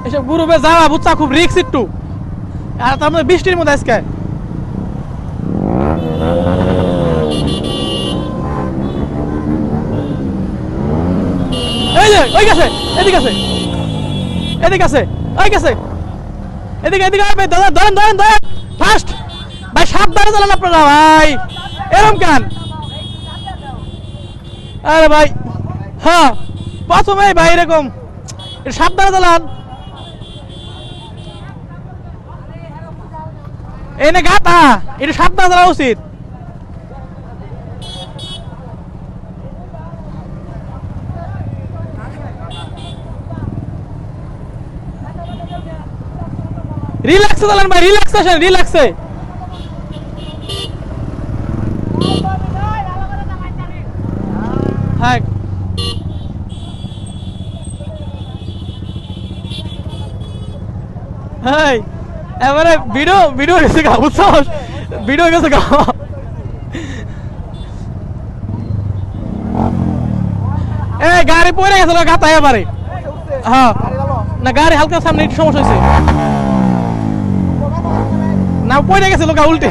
এসব গ্রুপে যাওয়া বুঝছা খুব রিস্ক একটু, আর তার মধ্যে বৃষ্টির মধ্যে আজকে। এই যে ওই গেছে, এদিকে আছে, এদিকে আছে, ওই গেছে, এদিকে এদিকে ভাই, ধরেন ধরেন ধরেন ধরেন ফাস্ট ভাই, সাবধানে চালান আপনারা ভাই, এরম কেন? আরে ভাই হ্যাঁ প্রথমেই ভাই এরকম, সাবধানে চালান। এনে গাতা, এটা সাবধানে চালা উচিত। রিল্যাক্সে চালান ভাই, রিল্যাক্সেশন, রিল্যাক্সে। হ্যাঁ হ্যাঁ এবারে ভিডিও ভিডিও গেছে গা, বুঝছো, ভিডিও গেছে গা। এ গাড়ি পড়ে গেছিল গাতা এবারে। হ্যাঁ না গাড়ি হালকা সামনে একটু সমস্যা হয়েছে, না পড়ে গেছিল গা উল্টে।